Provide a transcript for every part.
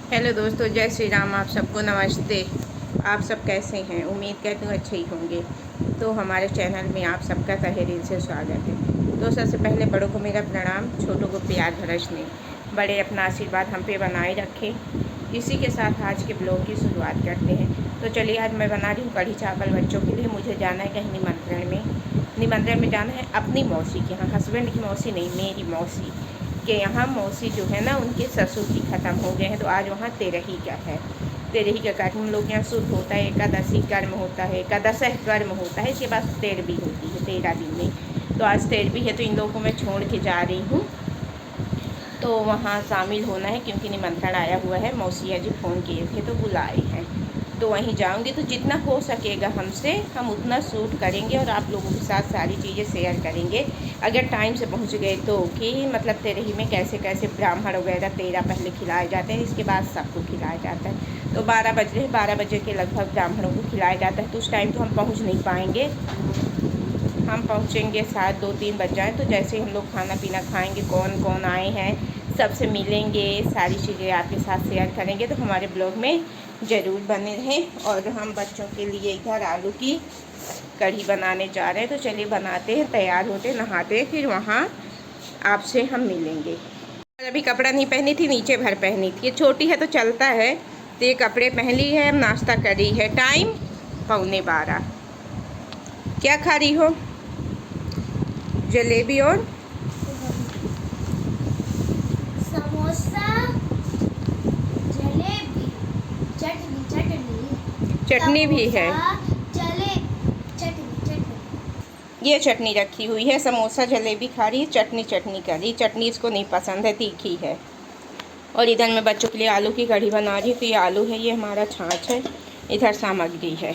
Hello दोस्तों, जय श्री राम। आप सबको नमस्ते। आप सब कैसे हैं? उम्मीद करती हूँ अच्छे ही होंगे। तो हमारे चैनल में आप सबका तहे दिल से स्वागत है। तो सबसे पहले बड़ों को मेरा प्रणाम, छोटों को प्यार भरा स्नेह। बड़े अपना आशीर्वाद हम पे बनाए रखें। इसी के साथ आज के ब्लॉग की शुरुआत करते हैं। तो चलिए, आज मैं बना रही हूँ कढ़ी चावल बच्चों के लिए। मुझे जाना है कहीं निमंत्रण में जाना है अपनी मौसी के यहाँ। हस्बैंड की मौसी नहीं, मेरी मौसी के यहाँ। मौसी जो है ना, उनके ससुर जी ख़त्म हो गए हैं, तो आज वहाँ तेरही का है। तेरही का कार्यक्रम हम लोग यहाँ शुरू होता है। एकादशी कर्म होता है, एकादश कर्म होता है, इसके बाद तेरहवीं होती है 13 दिन में। तो आज तेरहवीं है, तो इन लोगों को मैं छोड़ के जा रही हूँ। तो वहाँ शामिल होना है, क्योंकि निमंत्रण आया हुआ है। मौसिया जी फ़ोन किए थे तो बुलाए हैं, तो वहीं जाऊंगी। तो जितना हो सकेगा हमसे हम उतना शूट करेंगे और आप लोगों के साथ सारी चीज़ें शेयर करेंगे, अगर टाइम से पहुंच गए तो। कि मतलब तेरही में कैसे कैसे ब्राह्मण वगैरह 13 पहले खिलाए जाते हैं, इसके बाद सबको खिलाया जाता है। तो 12 बज रहे, 12 बजे के लगभग ब्राह्मणों को खिलाया जाता है। तो उस टाइम तो हम पहुँच नहीं पाएंगे। हम पहुँचेंगे शायद 2-3 बज जाए। तो जैसे हम लोग खाना पीना खाएंगे, कौन कौन आए हैं, सबसे मिलेंगे, सारी चीज़ें आपके साथ शेयर करेंगे। तो हमारे ब्लॉग में ज़रूर बने रहें। और हम बच्चों के लिए इधर आलू की कढ़ी बनाने जा रहे हैं। तो चलिए बनाते हैं, तैयार होते, नहाते, फिर वहाँ आपसे हम मिलेंगे। अभी कपड़ा नहीं पहनी थी, नीचे भर पहनी थी। ये छोटी है तो चलता है। तो ये कपड़े पहन ली है, नाश्ता करी है। टाइम 11:15। क्या खा रही हो? जलेबी और समोसा, जलेबी, चटनी चटनी चटनी भी है। चटनी। ये चटनी रखी हुई है। समोसा जलेबी खा रही है, चटनी कर रही। चटनी इसको नहीं पसंद है, तीखी है। और इधर मैं बच्चों के लिए आलू की कढ़ी बना रही हूँ। तो ये आलू है, ये हमारा छाछ है, इधर सामग्री है।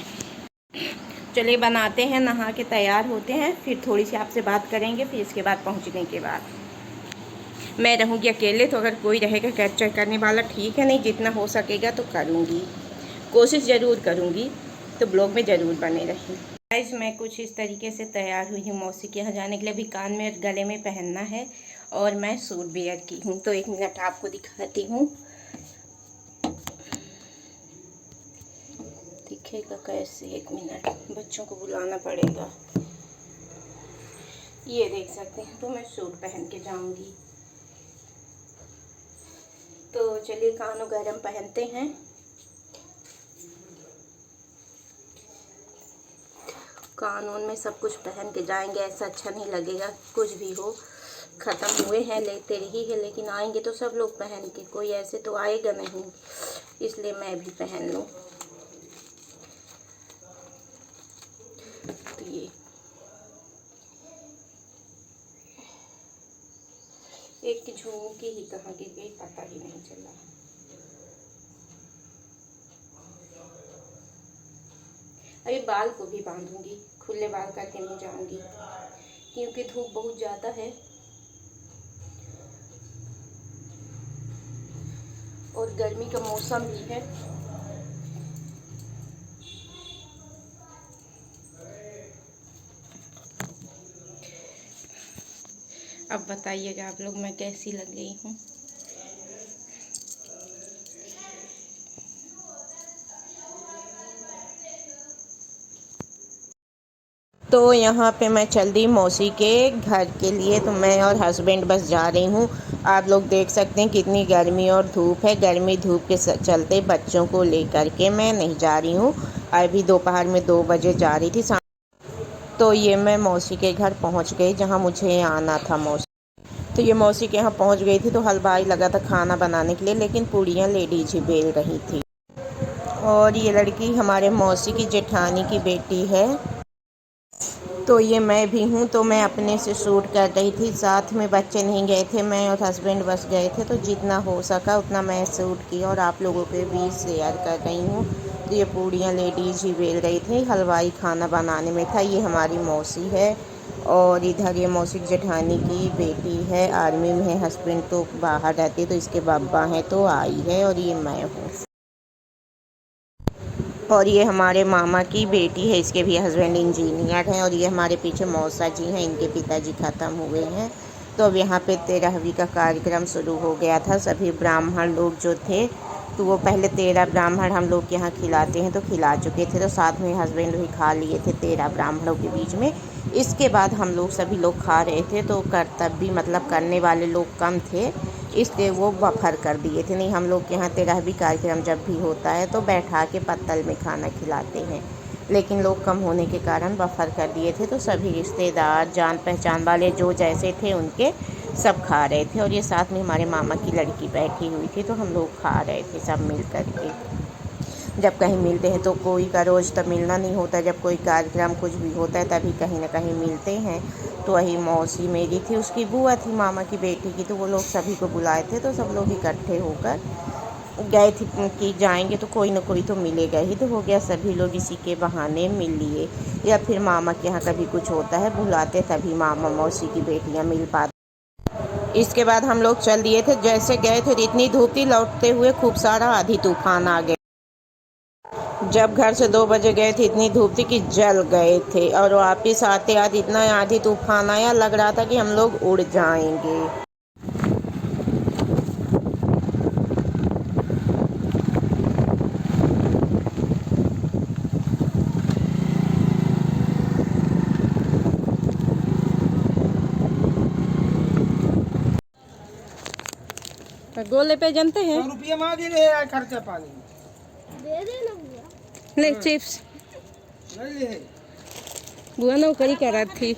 चलिए बनाते हैं, नहा के तैयार होते हैं, फिर थोड़ी सी आपसे बात करेंगे। फिर इसके बाद पहुँचने के बाद मैं रहूँगी अकेले। तो अगर कोई रहेगा कैप्चर करने वाला ठीक है, नहीं जितना हो सकेगा तो करूँगी, कोशिश ज़रूर करूँगी। तो ब्लॉग में ज़रूर बने रहें। गाइस, मैं कुछ इस तरीके से तैयार हुई हूँ मौसी के यहाँ जाने के लिए। अभी कान में और गले में पहनना है, और मैं सूट वेयर की हूँ। तो 1 मिनट आपको दिखाती हूँ, दिखेगा कैसे? 1 मिनट, बच्चों को बुलाना पड़ेगा। ये देख सकते हैं। तो मैं सूट पहन के जाऊँगी। तो चलिए कानों गरम पहनते हैं। कानून में सब कुछ पहन के जाएंगे, ऐसा अच्छा नहीं लगेगा। कुछ भी हो, ख़त्म हुए हैं, लेते रही है, लेकिन आएंगे तो सब लोग पहन के, कोई ऐसे तो आएगा नहीं, इसलिए मैं भी पहन लूँ। तो ये एक झुमकी ही कहाँ गिर गई, पता ही नहीं चला। अभी बाल को भी बांधूंगी, खुले बाल करके नहीं जाऊंगी, क्योंकि धूप बहुत ज़्यादा है और गर्मी का मौसम भी है। अब बताइएगा आप लोग मैं कैसी लग गई हूँ। तो यहाँ पे मैं चल दी मौसी के घर के लिए। तो मैं और हस्बैंड बस जा रही हूँ। आप लोग देख सकते हैं कितनी गर्मी और धूप है। गर्मी धूप के चलते बच्चों को लेकर के मैं नहीं जा रही हूँ। अभी दोपहर में 2 बजे जा रही थी। तो ये मैं मौसी के घर पहुँच गई, जहाँ मुझे आना था मौसी। तो ये मौसी के यहाँ पहुँच गई थी। तो हलवाई लगा था खाना बनाने के लिए, लेकिन पूड़ियाँ लेडीज ही बेल रही थी। और ये लड़की हमारे मौसी की जेठानी की बेटी है। तो ये मैं भी हूँ। तो मैं अपने से शूट कर रही थी, साथ में बच्चे नहीं गए थे, मैं और हस्बैंड बस गए थे। तो जितना हो सका उतना मैं शूट किया और आप लोगों के बीच शेयर कर रही हूँ। तो ये पूड़ियाँ लेडीज ही बेल रही थी, हलवाई खाना बनाने में था। ये हमारी मौसी है, और इधर ये मौसी जेठानी की बेटी है, आर्मी में है। हस्बैंड तो बाहर रहते, तो इसके बाबा हैं तो आई है। और ये मैं हूँ। और ये हमारे मामा की बेटी है, इसके भी हस्बैंड इंजीनियर हैं। और ये हमारे पीछे मौसा जी हैं, इनके पिताजी ख़त्म हुए हैं। तो अब यहाँ पे 13वीं का कार्यक्रम शुरू हो गया था। सभी ब्राह्मण लोग जो थे तो वो पहले 13 ब्राह्मण हम लोग के यहाँ खिलाते हैं, तो खिला चुके थे, तो साथ में हस्बैंड भी खा लिए थे 13 ब्राह्मणों के बीच में। इसके बाद हम लोग सभी लोग खा रहे थे, तो कर्तव्य भी मतलब करने वाले लोग कम थे, इसलिए वो बफर कर दिए थे। नहीं, हम लोग के यहाँ 13वीं कार्यक्रम जब भी होता है तो बैठा के पत्तल में खाना खिलाते हैं, लेकिन लोग कम होने के कारण बफर कर दिए थे। तो सभी रिश्तेदार, जान पहचान वाले जो जैसे थे उनके सब खा रहे थे, और ये साथ में हमारे मामा की लड़की बैठी हुई थी, तो हम लोग खा रहे थे सब मिल कर के। जब कहीं मिलते हैं तो कोई का रोज़ तो मिलना नहीं होता, जब कोई कार्यक्रम कुछ भी होता है तभी कहीं ना कहीं मिलते हैं। तो वही मौसी मेरी थी, उसकी बुआ थी मामा की बेटी की, तो वो लोग सभी को बुलाए थे, तो सब लोग इकट्ठे होकर गए थे कि जाएंगे तो कोई ना कोई तो मिलेगा ही, तो हो गया सभी लोग इसी के बहाने मिल लिए। या फिर मामा के यहाँ कभी कुछ होता है बुलाते, तभी मामा मौसी की बेटियाँ मिल पाती। इसके बाद हम लोग चल दिए थे, जैसे गए थे इतनी धूप थी, लौटते हुए खूब सारा आधी तूफान आ गया। जब घर से 2 बजे गए थे इतनी धूप थी कि जल गए थे, और वापस आते आते इतना आधी तूफान आया, लग रहा था कि हम लोग उड़ जाएंगे। गोले पे जानते हैं, 100 रुपया मांगे रहे यार, खर्चा पानी दे देना बुआ। ले चिप्स। नहीं ले। बुआ नौकरी कर रही थी।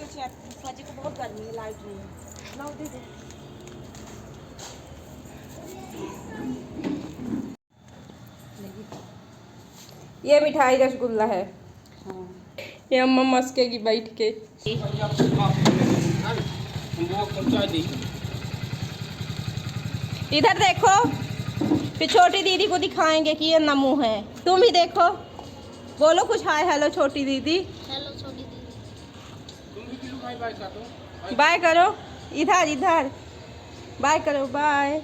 ये मिठाई रसगुल्ला है। ये अम्मा मस्केगी बैठ के। इधर देखो, फिर छोटी दीदी को दिखाएंगे कि ये नमू है। तुम ही देखो, बोलो कुछ हाय हेलो छोटी दीदी। हेलो छोटी दीदी। बाय करो, इधर इधर बाय करो, बाय।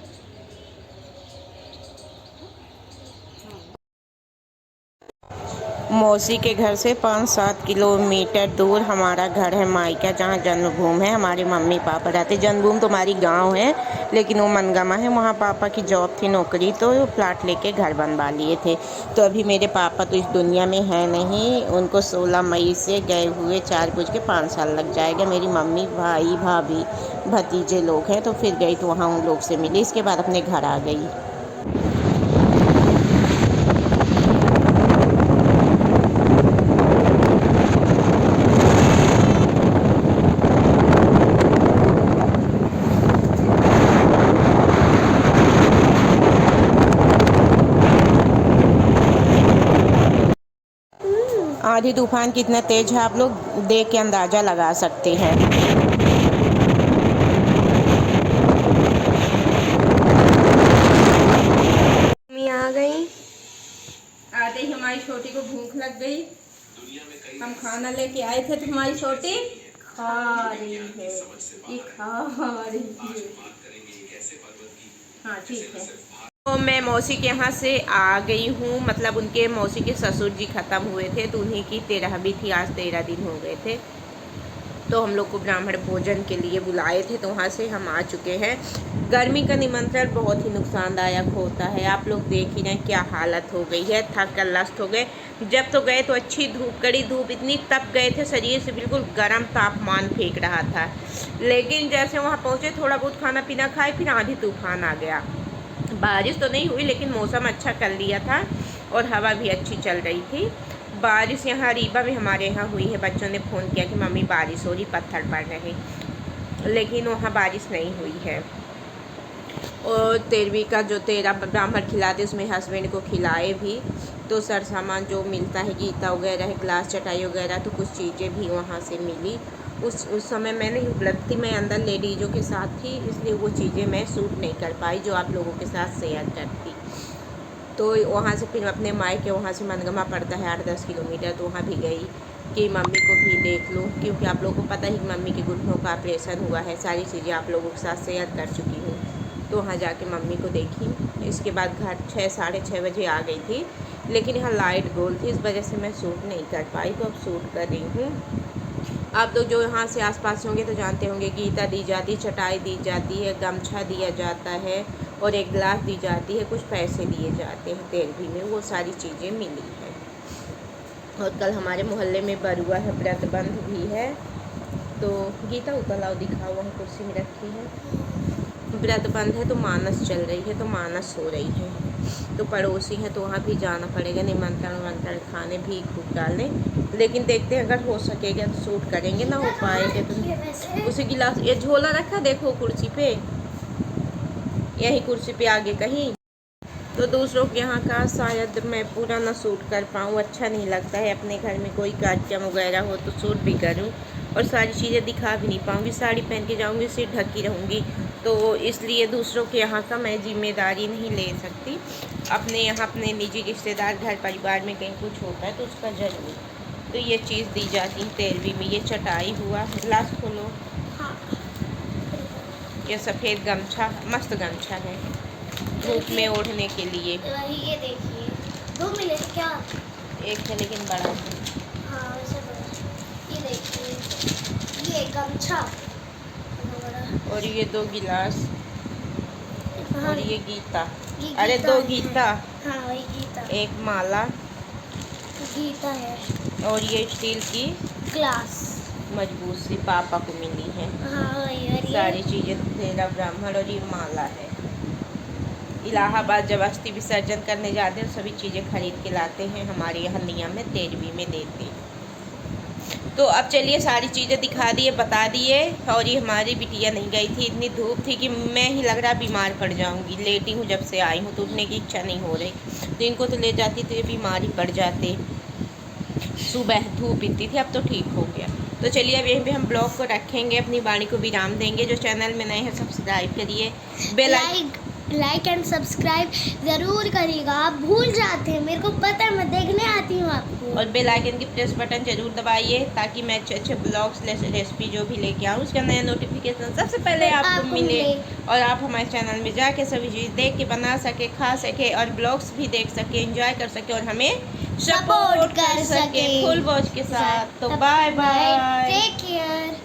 मौसी के घर से 5-7 किलोमीटर दूर हमारा घर है मायका, जहाँ जन्मभूमि है। हमारे मम्मी पापा रहते। जन्मभूमि तो हमारी गांव है, लेकिन वो मनगामा है, वहाँ पापा की जॉब थी, नौकरी, तो वो प्लाट लेके घर बनवा लिए थे। तो अभी मेरे पापा तो इस दुनिया में है नहीं, उनको 16 मई से गए हुए 4 पूछ के 5 साल लग जाएगा। मेरी मम्मी, भाई, भाभी, भतीजे लोग हैं, तो फिर गई तो वहाँ उन लोग से मिली, इसके बाद अपने घर आ गई। आंधी तूफान कितना तेज है आप लोग देख के अंदाज़ा लगा सकते हैं। मम्मी आ गई। आते ही हमारी छोटी को भूख लग गई। हम खाना लेके आए थे, तो हमारी छोटी खा रही है, ये खा रही है। हाँ ठीक है। तो मैं मौसी के यहाँ से आ गई हूँ, मतलब उनके मौसी के ससुर जी ख़त्म हुए थे, तो उन्हीं की 13वीं थी, आज 13 दिन हो गए थे। तो हम लोग को ब्राह्मण भोजन के लिए बुलाए थे, तो वहाँ से हम आ चुके हैं। गर्मी का निमंत्रण बहुत ही नुकसानदायक होता है, आप लोग देख ही रहे हैं क्या हालत हो गई है, थक कर लस्त हो गए। जब तो गए तो अच्छी धूप, कड़ी धूप, इतनी तप गए थे, शरीर से बिल्कुल गर्म तापमान फेंक रहा था। लेकिन जैसे वहाँ पहुँचे, थोड़ा बहुत खाना पीना खाए, फिर आंधी तूफान आ गया। बारिश तो नहीं हुई, लेकिन मौसम अच्छा कर लिया था, और हवा भी अच्छी चल रही थी। बारिश यहाँ रीवा में हमारे यहाँ हुई है। बच्चों ने फ़ोन किया कि मम्मी बारिश हो रही, पत्थर पड़ रहे, लेकिन वहाँ बारिश नहीं हुई है। और 13वीं का जो 13 ब्राह्मण खिलाते, उसमें हस्बैंड को खिलाए भी। तो सर सामान जो मिलता है, गीता वगैरह, ग्लास, चटाई वगैरह, तो कुछ चीज़ें भी वहाँ से मिली। उस समय मैं नहीं उपलब्ध थी, मैं अंदर लेडीज़ों के साथ थी, इसलिए वो चीज़ें मैं शूट नहीं कर पाई जो आप लोगों के साथ शेयर करती। तो वहाँ से फिर अपने मायके, वहाँ से मनगमा पड़ता है 8-10 किलोमीटर, तो वहाँ भी गई कि मम्मी को भी देख लूँ, क्योंकि आप लोगों को पता ही मम्मी के घुटनों का ऑपरेशन हुआ है। सारी चीज़ें आप लोगों के साथ शेयर कर चुकी हूँ। तो वहाँ जाके मम्मी को देखी। इसके बाद घर 6-6:30 बजे आ गई थी, लेकिन यहाँ लाइट गोल थी, इस वजह से मैं शूट नहीं कर पाई, तो अब शूट कर रही हूँ। आप लोग जो यहाँ से आसपास होंगे तो जानते होंगे, गीता दी जाती, चटाई दी जाती है, गमछा दिया जाता है, और एक गिलास दी जाती है, कुछ पैसे दिए जाते हैं 13वीं में, वो सारी चीज़ें मिली हैं। और कल हमारे मोहल्ले में बरुआ है, व्रतबंध भी है। तो गीता ऊपर लाओ, दिखाओ, वहाँ कुर्सी में रखी है। व्रतबंध है तो मानस चल रही है, तो मानस हो रही है, तो पड़ोसी हैं तो वहाँ भी जाना पड़ेगा, निमंत्रण वंत्रण खाने भी खूब डालने। लेकिन देखते हैं अगर हो सकेगा तो शूट करेंगे, ना हो पाएगा तो उसी गिलास, ये झोला रखा देखो कुर्सी पे, यही कुर्सी पे आगे कहीं। तो दूसरों के यहाँ का शायद मैं पूरा ना शूट कर पाऊँ, अच्छा नहीं लगता है। अपने घर में कोई कार्यक्रम वगैरह हो तो शूट भी करूँ और सारी चीज़ें दिखा भी नहीं पाऊँगी, साड़ी पहन के जाऊँगी, सिर ढकी रहूँगी, तो इसलिए दूसरों के यहाँ का मैं जिम्मेदारी नहीं ले सकती। अपने यहाँ अपने निजी रिश्तेदार घर परिवार में कहीं कुछ होता है तो उसका ज़रूर, तो ये चीज़ दी जाती है 13वीं में। ये चटाई हुआ, गिलास खोलो, ये सफ़ेद गमछा, मस्त गमछा है धूप में ओढ़ने के लिए। ये देखिए, 2 मिले क्या? एक है लेकिन बड़ा है। हाँ वैसे बड़ा। ये देखिए, ये गमछा बड़ा। और ये 2 गिलास, हाँ, और ये गीता, ये अरे गीता 2 है। गीता, हाँ वही गीता, एक माला, गीता है। और ये स्टील की ग्लास, मजबूत सी पापा को मिली है। हाँ वही। और ये सारी चीज़ें तेरा ब्राह्मण, और ये माला है। इलाहाबाद जब अस्थि विसर्जन करने जाते हैं सभी चीज़ें खरीद के लाते हैं, हमारे यहाँ नियम में 13वीं में देते हैं। तो अब चलिए सारी चीज़ें दिखा दिए, बता दिए। और ये हमारी बिटिया नहीं गई थी, इतनी धूप थी कि मैं ही लग रहा बीमार पड़ जाऊंगी। लेटी हूँ जब से आई हूँ तो उठने की इच्छा नहीं हो रही, तो इनको तो ले जाती तो ये बीमार ही पड़ जाते। सुबह धूप इतनी थी, अब तो ठीक हो गया। तो चलिए अब यहीं पे हम ब्लॉग को रखेंगे, अपनी वाणी को विराम देंगे। जो चैनल में नए हैं सब्सक्राइब करिए, बेल लाइक एंड सब्सक्राइब ज़रूर करिएगा। आप भूल जाते हैं, मेरे को पता है, मैं देखने आती हूँ आपको। और बेल आइकन की प्रेस बटन जरूर दबाइए ताकि मैं अच्छे अच्छे ब्लॉग्स रेसिपी जो भी लेके आऊँ उसका नया नोटिफिकेशन सबसे पहले आपको मिले, और आप हमारे चैनल में जाके सभी चीज़ देख के बना सके, खा सके, और ब्लॉग्स भी देख सके, एंजॉय कर सके, और हमें सपोर्ट कर सके फुल वॉच के साथ। तो बाय बाय, टेक केयर।